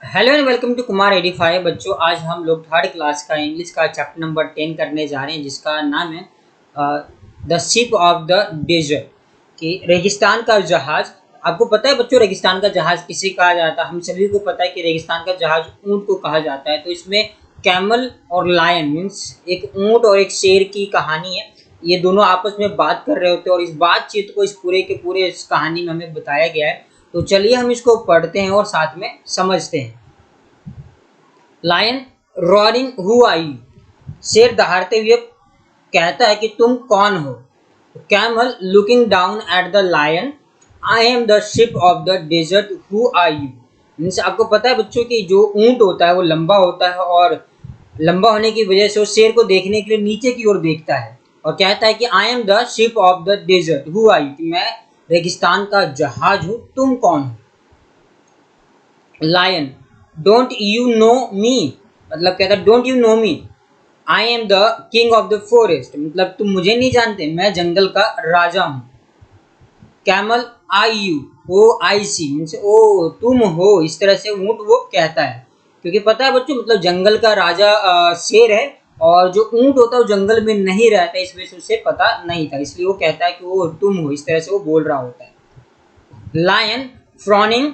Hello and welcome to Kumar 85। बच्चों, आज हम लोग थर्ड क्लास का इंग्लिश का चैप्टर नंबर 10 करने जा रहे हैं, जिसका नाम है the ship of the desert, कि रेगिस्तान का जहाज। आपको पता है बच्चों, रेगिस्तान का जहाज किसे कहा जाता है? हम सभी को पता है कि रेगिस्तान का जहाज ऊंट को कहा जाता है। तो इसमें कैमल और लायन मीन्स एक ऊंट और एक शेर की कहानी है। ये दोनों आपस में बात कर रहे होते हैं और इस बातचीत को इस पूरे के पूरे इस कहानी में हमें बताया गया है। तो चलिए हम इसको पढ़ते हैं और साथ में समझते हैं। Lion roaring who are you, शेर दहाड़ते हुए कहता है कि तुम कौन हो। Camel looking down at the lion, I am the ship of the desert who are you. Means आपको पता है बच्चों कि जो ऊंट होता है वो लंबा होता है और लंबा होने की वजह से वो शेर को देखने के लिए नीचे की ओर देखता है और कहता है कि I am the ship of the desert who are you, कि मैं रेगिस्तान का जहाज हूँ, तुम कौन हो। Lion don't you know me, मतलब कहता है don't you know me, I am the king of the forest, मतलब तुम मुझे नहीं जानते, मैं जंगल का राजा हूँ। Camel I you, oh I see means ओ तुम हो, इस तरह से ऊंट वो कहता है। क्योंकि पता है बच्चों, मतलब जंगल का राजा शेर है और जो ऊंट होता है वो जंगल में नहीं रहता, इस वजह से उसे पता नहीं था, इसलिए वो कहता है कि वो तुम हो, इस तरह से वो बोल रहा होता है। Lion frowning,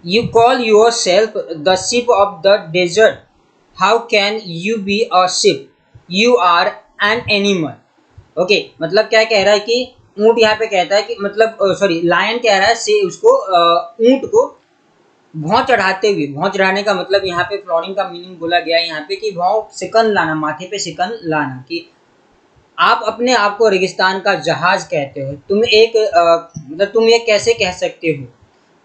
you call yourself the ship of the desert. How can you be a ship? You are an animal. Okay, मतलब क्या कह रहा है कि ऊंट यहाँ पे कहता है कि मतलब सॉरी लायन कह रहा है से उसको ऊंट को भौं चढ़ाते हुए, भौं चढ़ाने का मतलब यहाँ पे फ्लॉरिंग का मीनिंग बोला गया है यहाँ पे कि भौं सिकन लाना, माथे पे सिकन लाना, कि आप अपने आप को रेगिस्तान का जहाज कहते हो। तुम एक मतलब तुम ये कैसे कह सकते हो,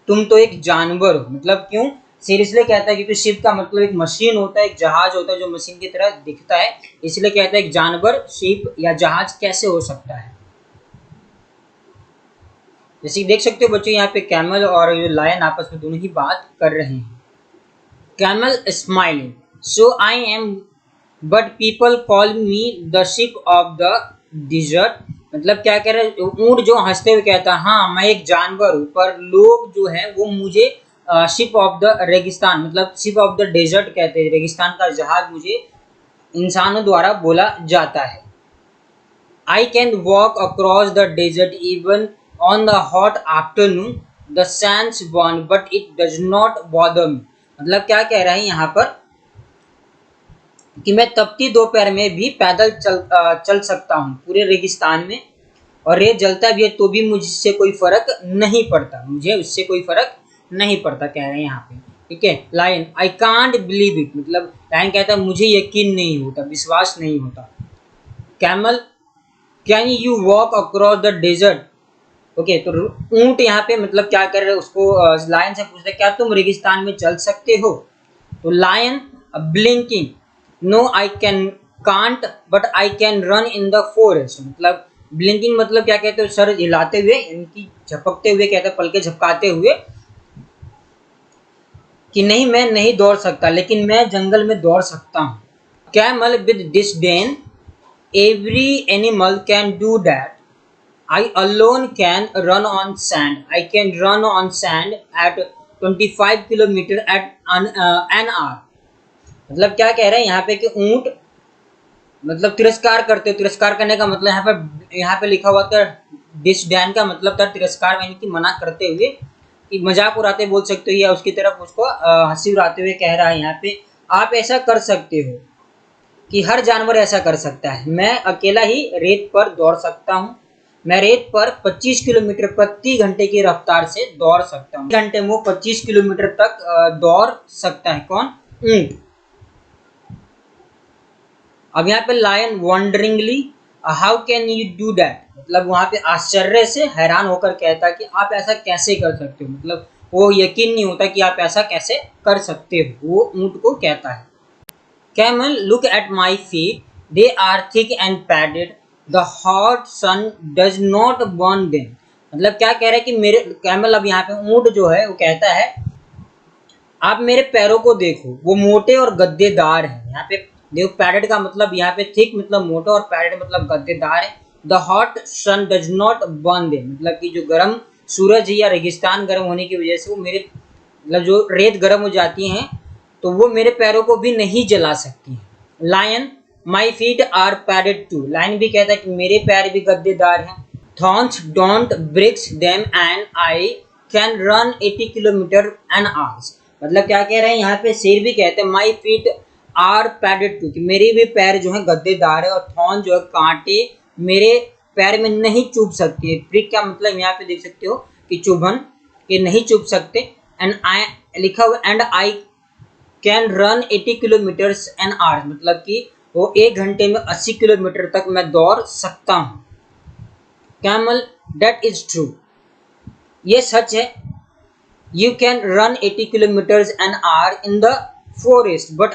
तुम तो एक जानवर हो। मतलब क्यों सिर इसलिए कहता है क्योंकि शिप का मतलब एक मशीन होता है, एक जहाज होता है जो मशीन की तरह दिखता है, इसलिए कहता है एक जानवर शिप या जहाज कैसे हो सकता है। जैसे कि देख सकते हो बच्चों, यहाँ पे कैमल और लायन आपस में दोनों ही बात कर रहे हैं। Camel smiling, so I am but people call me the ship of the dessert, मतलब क्या कह रहे हैं ऊंट जो हंसते हुए कहता है हाँ मैं एक जानवर हूँ, पर लोग जो है वो मुझे शिप ऑफ द रेगिस्तान मतलब शिप ऑफ द डेजर्ट कहते हैं, रेगिस्तान का जहाज मुझे इंसानों द्वारा बोला जाता है। I can walk across the desert even on the hot afternoon, the sands burn but it does not bother me, मतलब क्या कह रहा है यहाँ पर कि मैं तपती दोपहर में भी पैदल चल सकता हूँ पूरे रेगिस्तान में, और रेत जलता भी है तो भी मुझसे कोई फर्क नहीं पड़ता, मुझे उससे कोई फर्क नहीं पड़ता, कह रहे हैं यहाँ पे। ठीक है। Lion I can't believe it, मतलब लायन कहता है मुझे यकीन नहीं होता, विश्वास नहीं होता। Camel can you walk across the desert, okay, तो ऊंट यहाँ पे मतलब क्या कर रहे हैं उसको लायन से पूछते क्या तुम रेगिस्तान में चल सकते हो। तो lion blinking, no I can can't but I can run in the forest, मतलब ब्लिंकिंग मतलब क्या कहते हो, सर हिलाते हुए, इनकी झपकते हुए कहते हैं, पलके झपकाते हुए, कि नहीं मैं नहीं दौड़ सकता लेकिन मैं जंगल में दौड़ सकता हूँ। Camel with disdain, every animal can do that, I alone can run on sand. I can run on sand at 25 kilometre at an hour. मतलब क्या कह रहे हैं यहाँ पे कि ऊंट मतलब तिरस्कार करते हो, तिरस्कार करने का मतलब यहाँ पे लिखा हुआ था डिसडैन का मतलब था तिरस्कार, यानी कि मना करते हुए, कि मजाक उड़ाते बोल सकते हो, या उसकी तरफ उसको हंसी उड़ाते हुए कह रहा है यहाँ पे आप ऐसा कर सकते हो कि हर जानवर ऐसा कर सकता है, मैं अकेला ही रेत पर दौड़ सकता हूँ, मैं रेत पर 25 किलोमीटर प्रति घंटे की रफ्तार से दौड़ सकता हूँ। घंटे में 25 किलोमीटर तक दौड़ सकता है कौन, ऊंट। अब यहाँ पे lion wonderingly, how can you do that, मतलब वहां पे आश्चर्य से हैरान होकर कहता है कि आप ऐसा कैसे कर सकते हो, मतलब वो यकीन नहीं होता कि आप ऐसा कैसे कर सकते हो, वो ऊंट को कहता है। Camel, look at my feet. They are thick and padded. The hot sun does not burn them. मतलब क्या कह रहा है कि मेरे कैमल, अब यहाँ पे ऊंट जो है वो कहता है आप मेरे पैरों को देखो, वो मोटे और गद्देदार हैं। यहाँ पे देखो, पैडेड का मतलब यहाँ पे थिक मतलब मोटा और पैडेड मतलब गद्देदार है। The hot sun does not burn them, मतलब कि जो गर्म सूरज है या रेगिस्तान गर्म होने की वजह से वो मेरे मतलब जो रेत गर्म हो जाती हैं तो वो मेरे पैरों को भी नहीं जला सकती हैं। Lion my feet are padded too, lion भी कहता है कि मेरे पैर भी गद्देदार हैं। Thorns don't bricks them and I can run 80 kilometre an hours, मतलब क्या कह रहे हैं यहाँ पे, शेर भी कहते हैं my feet are padded too, कि मेरे भी पैर जो है गद्देदार है, और थॉर्न जो है कांटे मेरे पैर में नहीं चुभ सकते। ब्रिक का मतलब यहाँ पे देख सकते हो कि चुभन, के नहीं चुभ सकते। एंड आई लिखा हुआ and I can run 80 kilometres an hour, मतलब कि वो 1 घंटे में 80 किलोमीटर तक मैं दौड़ सकता हूँ। कैमल दैट इज ट्रू, ये सच है। You can run 80 kilometres an hour in the forest but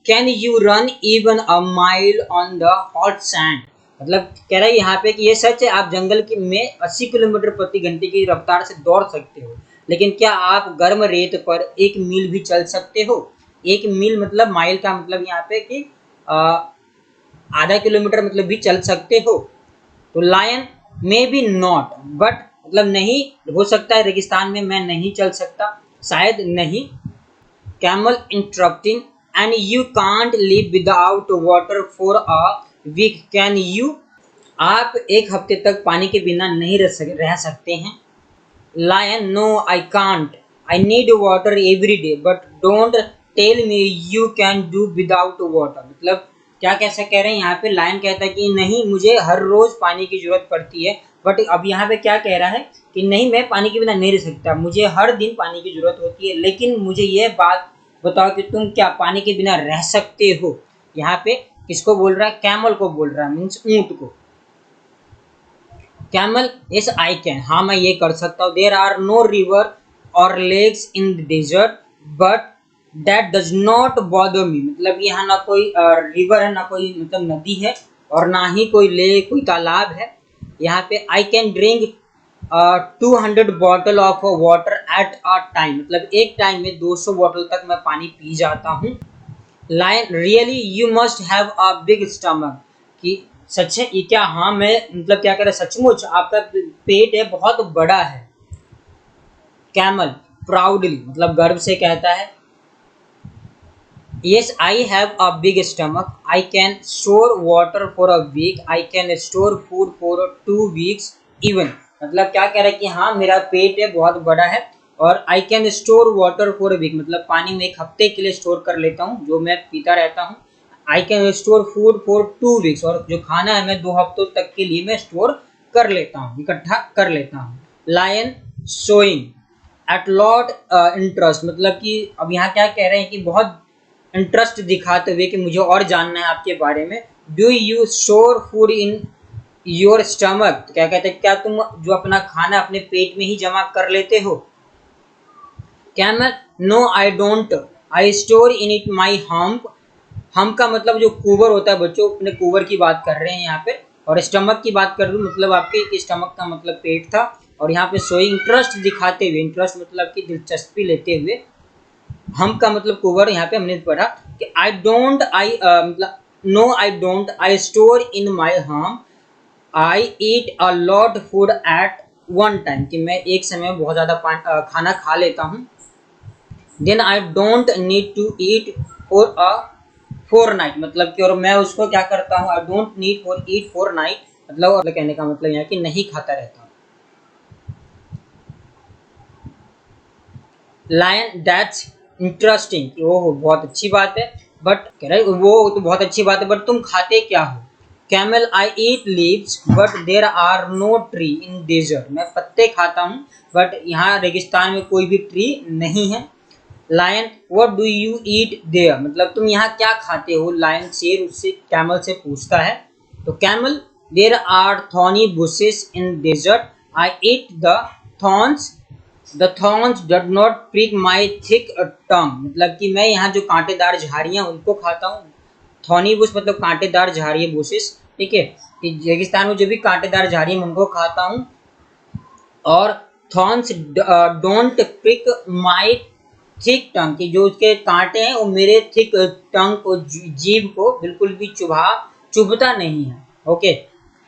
can you run even a mile on the hot sand, मतलब कह रहा है यहाँ पे कि ये सच है, आप जंगल की में 80 किलोमीटर प्रति घंटे की रफ्तार से दौड़ सकते हो, लेकिन क्या आप गर्म रेत पर 1 मील भी चल सकते हो? 1 मील मतलब माइल का मतलब यहाँ पे कि आधा किलोमीटर मतलब भी चल सकते हो। तो lion may be not, but मतलब नहीं हो सकता है, रेगिस्तान में मैं नहीं चल सकता, शायद नहीं। Camel interrupting and you can't live without water for a week, can you, आप 1 हफ्ते तक पानी के बिना नहीं रह सकते हैं। Lion no I can't, I need water every day but don't tell me you can do without water, मतलब क्या कैसा कह रहे हैं यहाँ पे, लायन कहता है कि नहीं मुझे हर रोज पानी की जरूरत पड़ती है, बट अब यहाँ पे क्या कह रहा है कि नहीं मैं पानी के बिना नहीं रह सकता, मुझे हर दिन पानी की जरूरत होती है, लेकिन मुझे ये बात बताओ कि तुम क्या पानी के बिना रह सकते हो? यहाँ पे किसको बोल रहा है? कैमल को बोल रहा है, मीन्स ऊंट को। कैमल यस आई कैन, हाँ मैं ये कर सकता हूँ। देयर आर नो रिवर और lakes in the desert but that does not bother me, मतलब यहाँ ना कोई रिवर है, ना कोई मतलब नदी है, और ना ही कोई लेक, कोई तालाब है। यहाँ पे I can drink 200 bottle of water at a time, मतलब एक टाइम में 200 बॉटल तक मैं पानी पी जाता हूँ। Lion really you must have a big stomach, कि सच है ये क्या? हाँ मैं मतलब क्या कह रहा है, सचमुच आपका पेट है बहुत बड़ा है। कैमल प्राउडली, मतलब गर्व से कहता है yes I have a big stomach, I can store water for a week, I can store food for 2 weeks even, मतलब क्या कह रहा है कि हाँ मेरा पेट है बहुत बड़ा है, और I can store water for a week, मतलब पानी में 1 हफ्ते के लिए स्टोर कर लेता हूँ जो मैं पीता रहता हूँ। I can store food for 2 weeks, और जो खाना है मैं 2 हफ्तों तक के लिए मैं स्टोर कर लेता हूँ, इकट्ठा कर लेता हूँ। Lion showing at lot interest, मतलब कि अब यहाँ क्या कह रहे हैं कि बहुत इंटरेस्ट दिखाते हुए कि मुझे और जानना है आपके बारे में। Do you store food in your stomach, क्या कहते हैं, क्या तुम जो अपना खाना अपने पेट में ही जमा कर लेते हो? Camel no I don't, I store in it my hump, हम का मतलब जो कुबर होता है, बच्चों अपने कुबर की बात कर रहे हैं यहाँ पे, और स्टमक की बात कर रहे हूँ, मतलब आपके स्टमक का मतलब पेट था, और यहाँ पे सोई इंटरेस्ट दिखाते हुए, इंटरेस्ट मतलब कि दिलचस्पी लेते हुए, हम का मतलब कुबर, यहाँ पे हमने पढ़ा कि आई डोंट, आई मतलब no I don't, I store in my home, I eat a lot food at one time, कि मैं एक समय में बहुत ज़्यादा खाना खा लेता हूँ। Then I don't need to eat for a fortnight, मतलब कि और मैं उसको क्या करता हूँ, I don't need for eat fortnight, मतलब और कहने का मतलब यहाँ कि नहीं खाता रहता हूँ। लायन दैट्स इंटरेस्टिंग, कि वो बहुत अच्छी बात है, बट कह रहे वो तो बहुत अच्छी बात है, बट तुम खाते क्या हो? Camel I eat leaves but there are no tree in desert, मैं पत्ते खाता हूँ बट यहाँ रेगिस्तान में कोई भी ट्री नहीं है। Lion what do you eat there, मतलब तुम यहाँ क्या खाते हो? लायन शेर उससे कैमल से पूछता है। तो camel there are thorny bushes in desert, I eat the thorns, the thorns did not prick my thick tongue, मतलब कि मैं यहाँ जो कांटेदार झाड़ियाँ उनको खाता हूँ। थॉर्नी बुश मतलब कांटेदार झाड़ियाँ, बुशेस, ठीक है, कि रेगिस्तान में जो भी कांटेदार झाड़ियाँ उनको खाता हूँ। और thorns don't prick my thick tongue, कि जो उसके कांटे हैं वो मेरे थिक टंग को, जीभ को बिल्कुल भी चुभता नहीं है। Okay,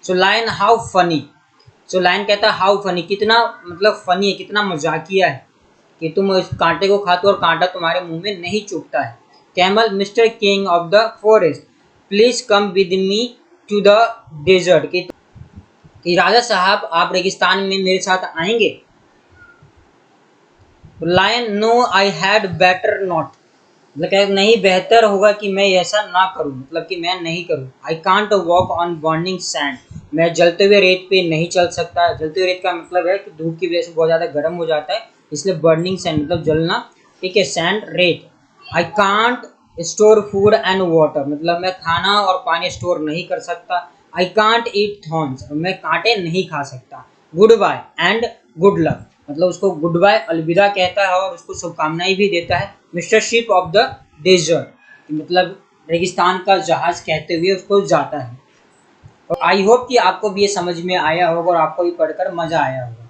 so lion how funny, so lion कहता है हाउ फनी, कितना मतलब फनी है, कितना मजाकिया है कि तुम इस कांटे को खाते हो और कांटा तुम्हारे मुंह में नहीं चुभता है। Camel, mister king of the forest please come with me to the desert, कि राजा साहब आप रेगिस्तान में मेरे साथ आएंगे। Lion, no I had better not, मतलब क्या नहीं, बेहतर होगा कि मैं ऐसा ना करूं, मतलब कि मैं नहीं करूं। I can't walk on burning sand, मैं जलते हुए रेत पे नहीं चल सकता। जलते हुए रेत का मतलब है कि धूप की वजह से बहुत ज़्यादा गर्म हो जाता है, इसलिए बर्निंग सैंड मतलब जलना, ठीक है, सैंड रेत। I can't store food and water, मतलब मैं खाना और पानी स्टोर नहीं कर सकता। आई कांट ईट थॉर्न्स, मैं कांटे नहीं खा सकता। Goodbye and good luck, मतलब उसको गुड बाय अलविदा कहता है और उसको शुभकामनाएं भी देता है। Mister ship of the desert, मतलब रेगिस्तान का जहाज कहते हुए उसको जाता है। और आई होप कि आपको भी ये समझ में आया होगा और आपको भी पढ़कर मजा आया होगा।